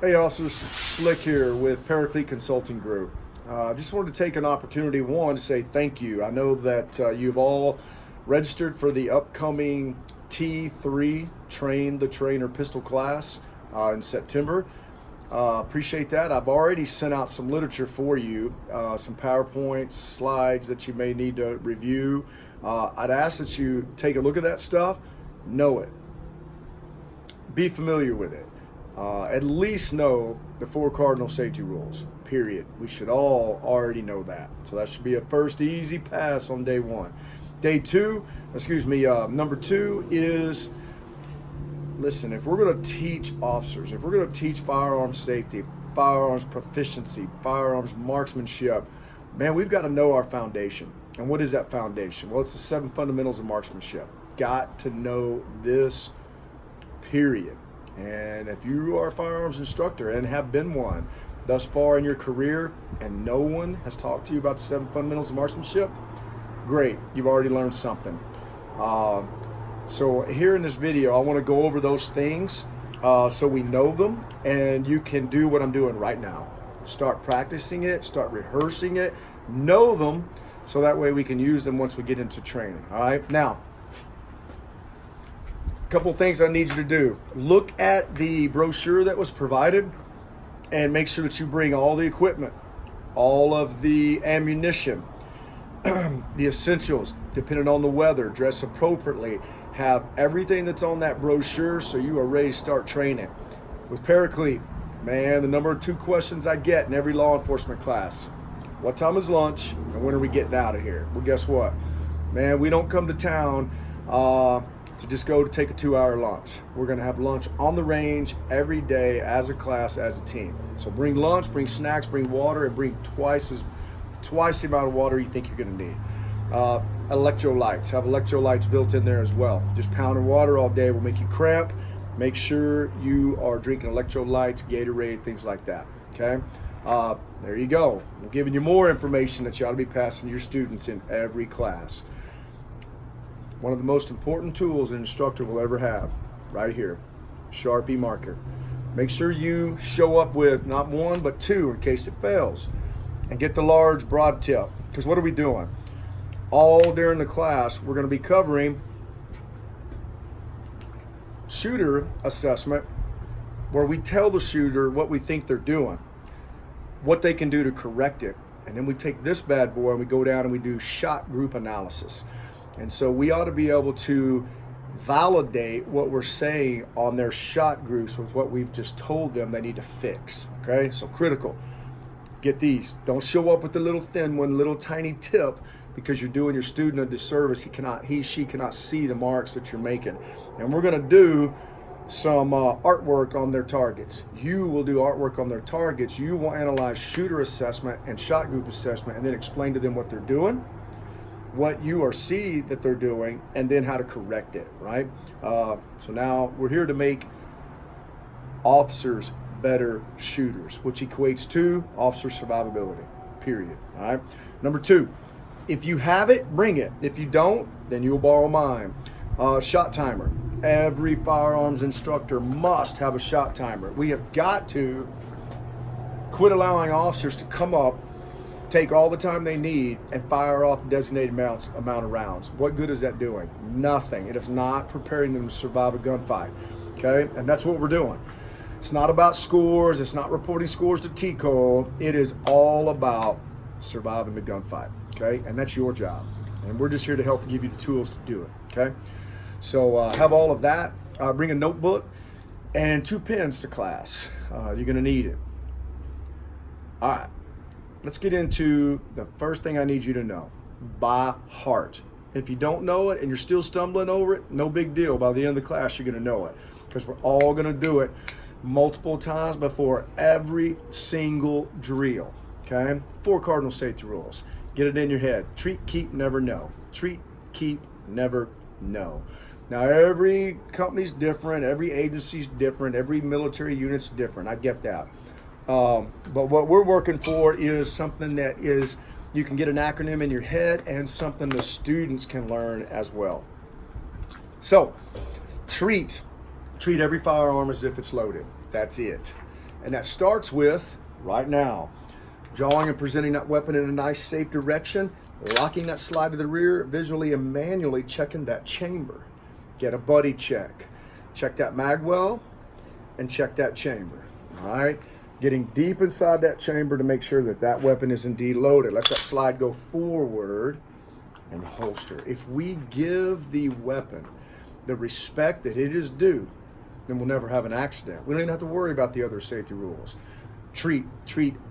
Hey officers, Slick here with Paraclete Consulting Group. Just wanted to take an opportunity, one, to say thank you. I know that you've all registered for the upcoming T3 Train the Trainer pistol class in September. Appreciate that. I've already sent out some literature for you, some PowerPoint slides that you may need to review. I'd ask that you take a look at that stuff, know it, be familiar with it. At least know the 4 cardinal safety rules, period. We should all already know that. So that should be a first easy pass on day 1. Number 2 is, listen, if we're going to teach officers, if we're going to teach firearms safety, firearms proficiency, firearms marksmanship, man, we've got to know our foundation. And what is that foundation? Well, it's the 7 fundamentals of marksmanship. Got to know this, period. And if you are a firearms instructor and have been one thus far in your career and no one has talked to you about the 7 fundamentals of marksmanship, great, you've already learned something. So here in this video, I want to go over those things so we know them, and you can do what I'm doing right now. Start practicing it, start rehearsing it, know them, so that way we can use them once we get into training. All right, now, couple things I need you to do. Look at the brochure that was provided and make sure that you bring all the equipment, all of the ammunition, the essentials, depending on the weather, dress appropriately, have everything that's on that brochure so you are ready to start training. With Paraclete, man, the number 2 questions I get in every law enforcement class: what time is lunch and when are we getting out of here? Well, guess what? Man, we don't come to town to just go to take a 2-hour lunch. We're gonna have lunch on the range every day as a class, as a team. So bring lunch, bring snacks, bring water, and bring twice the amount of water you think you're gonna need. Electrolytes, have electrolytes built in there as well. Just pounding water all day will make you cramp. Make sure you are drinking electrolytes, Gatorade, things like that, okay? There you go. I'm giving you more information that you ought to be passing to your students in every class. One of the most important tools an instructor will ever have, right here, Sharpie marker. Make sure you show up with not 1, but 2 in case it fails. And get the large broad tip, because what are we doing? All during the class, we're going to be covering shooter assessment, where we tell the shooter what we think they're doing, what they can do to correct it. And then we take this bad boy and we go down and we do shot group analysis. And so we ought to be able to validate what we're saying on their shot groups with what we've just told them they need to fix, okay? So critical. Get these. Don't show up with the little thin one, little tiny tip, because you're doing your student a disservice. She cannot see the marks that you're making. And we're gonna do some artwork on their targets. You will do artwork on their targets. You will analyze shooter assessment and shot group assessment and then explain to them what they're doing, what you or see that they're doing, and then how to correct it, right? So now we're here to make officers better shooters, which equates to officer survivability, period, all right? Number 2, if you have it, bring it. If you don't, then you'll borrow mine. Shot timer. Every firearms instructor must have a shot timer. We have got to quit allowing officers to come up, take all the time they need, and fire off the designated amount of rounds. What good is that doing? Nothing. It is not preparing them to survive a gunfight, okay? And that's what we're doing. It's not about scores. It's not reporting scores to TCO. It is all about surviving the gunfight, okay? And that's your job. And we're just here to help give you the tools to do it, okay? So have all of that. Bring a notebook and 2 pens to class. You're gonna need it. All right. Let's get into the first thing I need you to know, by heart. If you don't know it and you're still stumbling over it, no big deal. By the end of the class, you're gonna know it, because we're all gonna do it multiple times before every single drill, okay? 4 cardinal safety rules. Get it in your head. Treat, keep, never know. Treat, keep, never know. Now, every company's different, every agency's different, every military unit's different. I get that. But what we're working for is something that is, you can get an acronym in your head and something the students can learn as well. So, treat every firearm as if it's loaded. That's it. And that starts with, right now, drawing and presenting that weapon in a nice, safe direction, locking that slide to the rear, visually and manually checking that chamber. Get a buddy check. Check that mag well and check that chamber. All right? Getting deep inside that chamber to make sure that that weapon is indeed loaded. Let that slide go forward and holster. If we give the weapon the respect that it is due, then we'll never have an accident. We don't even have to worry about the other safety rules. Treat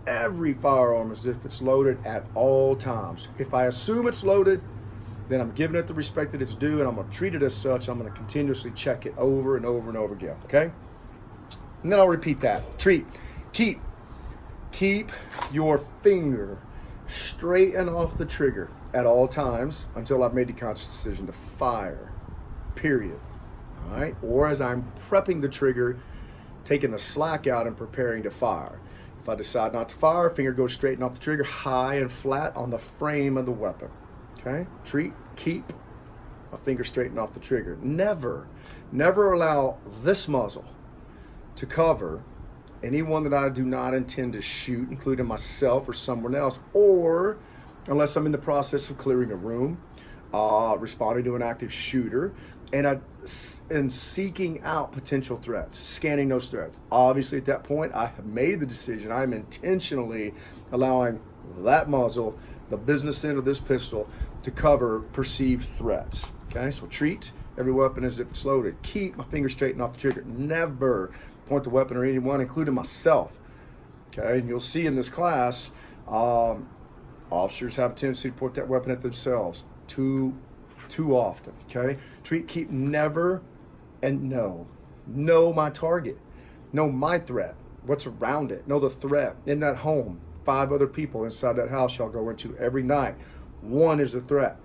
every firearm as if it's loaded at all times. If I assume it's loaded, then I'm giving it the respect that it's due, and I'm going to treat it as such. I'm going to continuously check it over and over and over again, okay? And then I'll repeat that. Keep your finger straight and off the trigger at all times until I've made the conscious decision to fire, period. All right? Or as I'm prepping the trigger, taking the slack out and preparing to fire. If I decide not to fire, finger goes straight and off the trigger, high and flat on the frame of the weapon. Okay? Keep a finger straight and off the trigger. Never allow this muzzle to cover anyone that I do not intend to shoot, including myself or someone else, or unless I'm in the process of clearing a room, responding to an active shooter, and seeking out potential threats, scanning those threats. Obviously, at that point, I have made the decision. I'm intentionally allowing that muzzle, the business end of this pistol, to cover perceived threats. Okay, so treat every weapon as if it's loaded. Keep my finger straight and off the trigger. Never point the weapon or anyone, including myself. Okay, and you'll see in this class, officers have a tendency to point that weapon at themselves too often. Okay, keep, never, and know my target, know my threat, what's around it, know the threat in that home. 5 other people inside that house y'all go into every night. 1 is a threat.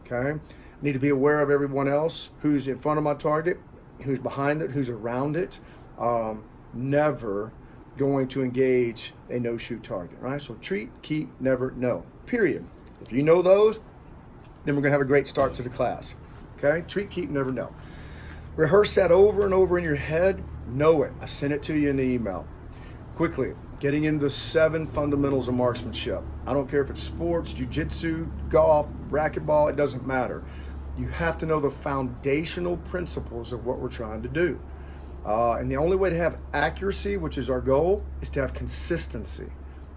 Okay, I need to be aware of everyone else who's in front of my target, who's behind it, who's around it. Never going to engage a no-shoot target, right? So treat, keep, never, know, period. If you know those, then we're going to have a great start to the class. Okay? Treat, keep, never, know. Rehearse that over and over in your head. Know it. I sent it to you in the email. Quickly, getting into the 7 fundamentals of marksmanship. I don't care if it's sports, jiu-jitsu, golf, racquetball, it doesn't matter. You have to know the foundational principles of what we're trying to do. And the only way to have accuracy, which is our goal, is to have consistency.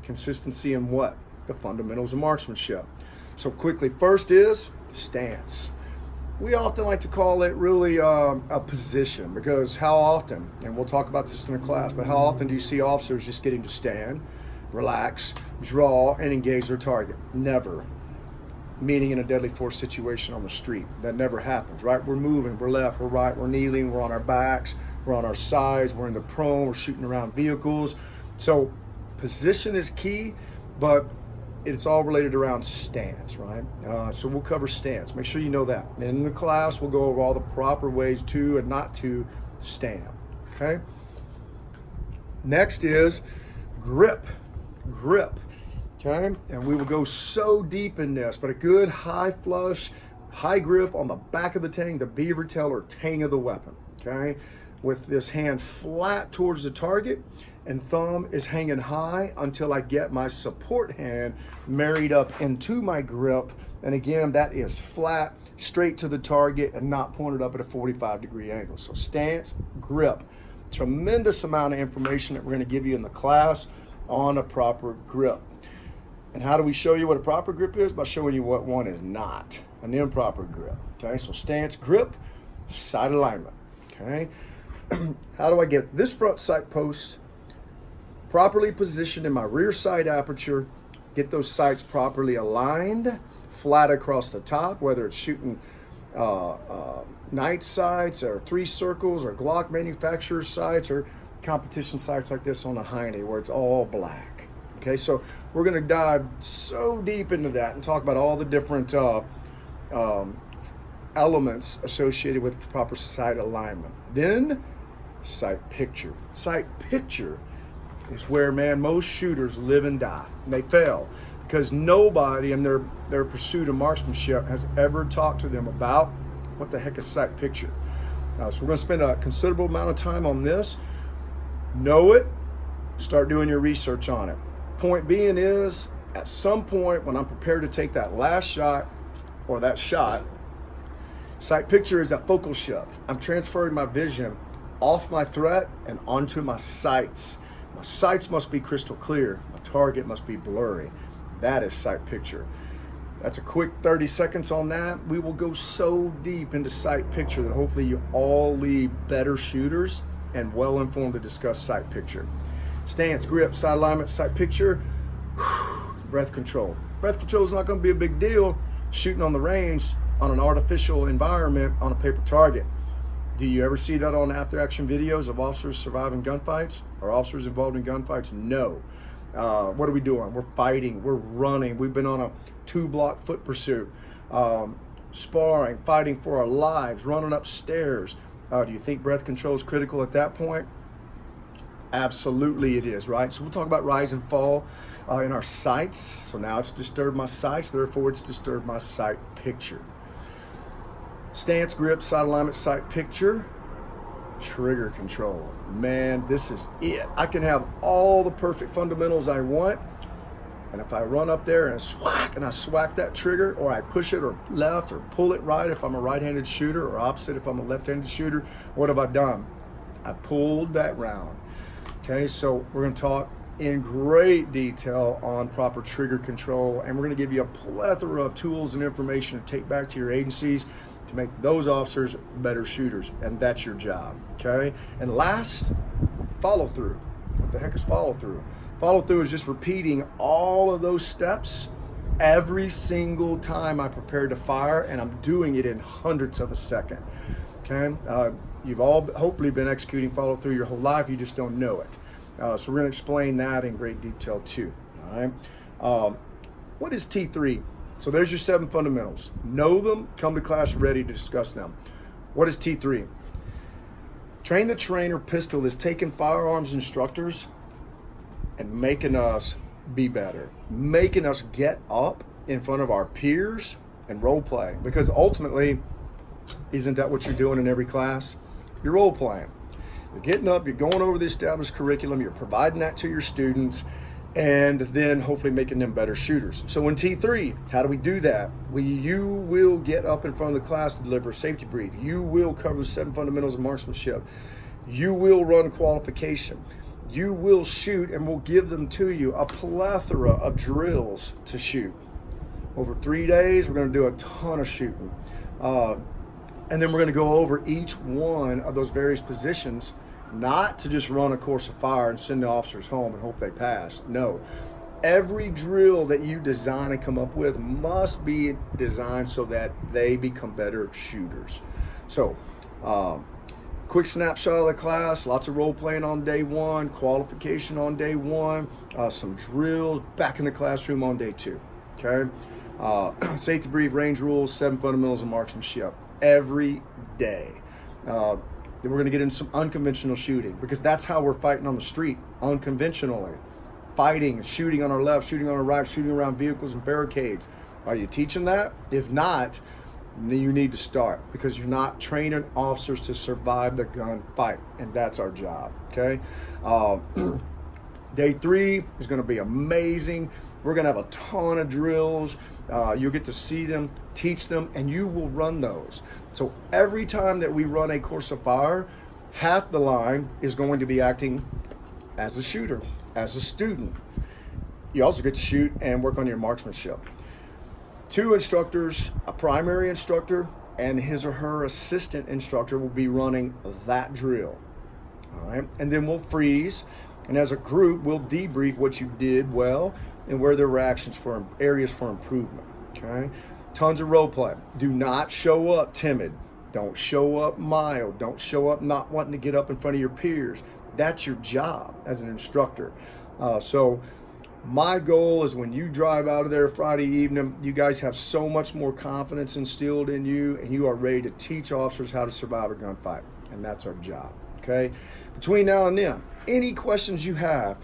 Consistency in what? The fundamentals of marksmanship. So quickly, first is stance. We often like to call it really a position, because how often, and we'll talk about this in the class, but how often do you see officers just getting to stand, relax, draw, and engage their target? Never. Meaning in a deadly force situation on the street. That never happens, right? We're moving, we're left, we're right, we're kneeling, we're on our backs, we're on our sides, we're in the prone, we're shooting around vehicles. So position is key, but it's all related around stance, right? So we'll cover stance. Make sure you know that. And in the class, we'll go over all the proper ways to and not to stand, okay? Next is grip, okay? And we will go so deep in this, but a good high flush, high grip on the back of the tang, the beaver tail or tang of the weapon, okay? With this hand flat towards the target and thumb is hanging high until I get my support hand married up into my grip. And again, that is flat, straight to the target and not pointed up at a 45-degree angle. So stance, grip. Tremendous amount of information that we're going to give you in the class on a proper grip. And how do we show you what a proper grip is? By showing you what one is not, an improper grip. Okay, so stance, grip, sight alignment. Okay. How do I get this front sight post properly positioned in my rear sight aperture, get those sights properly aligned, flat across the top, whether it's shooting night sights or 3 circles or Glock manufacturer sights or competition sights like this on a Heine where it's all black. Okay, so we're going to dive so deep into that and talk about all the different elements associated with proper sight alignment. Then sight picture. Sight picture is where, man, most shooters live and die. And they fail because nobody in their pursuit of marksmanship has ever talked to them about what the heck is sight picture. So we're going to spend a considerable amount of time on this. Know it, Start doing your research on it. Point being is, at some point when I'm prepared to take that last shot or that shot, sight picture is that focal shift. I'm transferring my vision off my threat and onto my sights. My sights must be crystal clear. My target must be blurry. That is sight picture. That's a quick 30 seconds on that. We will go so deep into sight picture that hopefully you all leave better shooters and well informed to discuss sight picture. Stance, grip, sight alignment, sight picture, breath control. Breath control is not going to be a big deal shooting on the range on an artificial environment on a paper target. Do you ever see that on after action videos of officers surviving gunfights or officers involved in gunfights? No. What are we doing? We're fighting, we're running. We've been on a 2-block foot pursuit, sparring, fighting for our lives, running upstairs. Do you think breath control is critical at that point? Absolutely it is, right? So we'll talk about rise and fall in our sights. So now it's disturbed my sights, therefore it's disturbed my sight picture. Stance, grip, sight alignment, sight picture, trigger control. Man, this is it. I can have all the perfect fundamentals I want, and if I run up there and I swack that trigger, or I push it or left or pull it right if I'm a right-handed shooter, or opposite if I'm a left-handed shooter, what have I done? I pulled that round. Okay, so we're going to talk in great detail on proper trigger control, and we're going to give you a plethora of tools and information to take back to your agencies to make those officers better shooters, and that's your job, okay? And last, follow through. What the heck is follow through? Follow through is just repeating all of those steps every single time I prepare to fire, and I'm doing it in hundredths of a second, okay? You've all hopefully been executing follow through your whole life, you just don't know it. So we're going to explain that in great detail too, all right? What is T3? So there's your 7 fundamentals. Know them, come to class ready to discuss them. What is T3? Train the Trainer pistol is taking firearms instructors and making us be better, making us get up in front of our peers and role play. Because ultimately, isn't that what you're doing in every class? You're role playing. You're getting up, you're going over the established curriculum, you're providing that to your students, and then hopefully making them better shooters. So in T3, how do we do that? You will get up in front of the class to deliver a safety brief. You will cover the 7 fundamentals of marksmanship. You will run qualification. You will shoot, and we'll give them to you, a plethora of drills to shoot. Over 3 days, we're going to do a ton of shooting. And then we're going to go over each one of those various positions, not to just run a course of fire and send the officers home and hope they pass. No. Every drill that you design and come up with must be designed so that they become better shooters. So, quick snapshot of the class, lots of role playing on day 1, qualification on day 1, some drills back in the classroom on day 2. Okay? Safety brief, range rules, 7 fundamentals of marksmanship every day. Then we're going to get into some unconventional shooting, because that's how we're fighting on the street, unconventionally. Fighting, shooting on our left, shooting on our right, shooting around vehicles and barricades. Are you teaching that? If not, you need to start, because you're not training officers to survive the gunfight, and that's our job, okay? Day 3 is going to be amazing. We're going to have a ton of drills. You'll get to see them, teach them, and you will run those. So every time that we run a course of fire, half the line is going to be acting as a shooter, as a student. You also get to shoot and work on your marksmanship. 2 instructors, a primary instructor and his or her assistant instructor, will be running that drill. All right, and then we'll freeze, and as a group, we'll debrief what you did well and where there were actions for areas for improvement. Okay, tons of role play. Do not show up timid. Don't show up mild. Don't show up not wanting to get up in front of your peers. That's your job as an instructor. So my goal is when you drive out of there Friday evening, you guys have so much more confidence instilled in you, and you are ready to teach officers how to survive a gunfight. And that's our job, okay? Between now and then, any questions you have,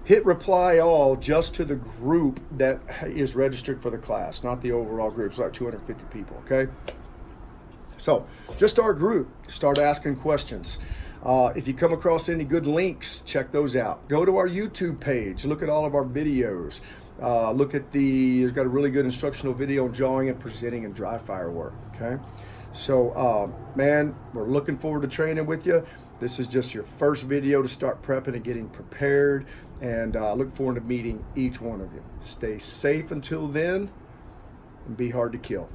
hit reply all just to the group that is registered for the class, not the overall group. It's like 250 people, okay? So just our group, start asking questions. If you come across any good links, check those out. Go to our YouTube page. Look at all of our videos. There's got a really good instructional video on jawing and presenting and dry fire work. Okay. So, man, we're looking forward to training with you. This is just your first video to start prepping and getting prepared. And look forward to meeting each one of you. Stay safe until then and be hard to kill.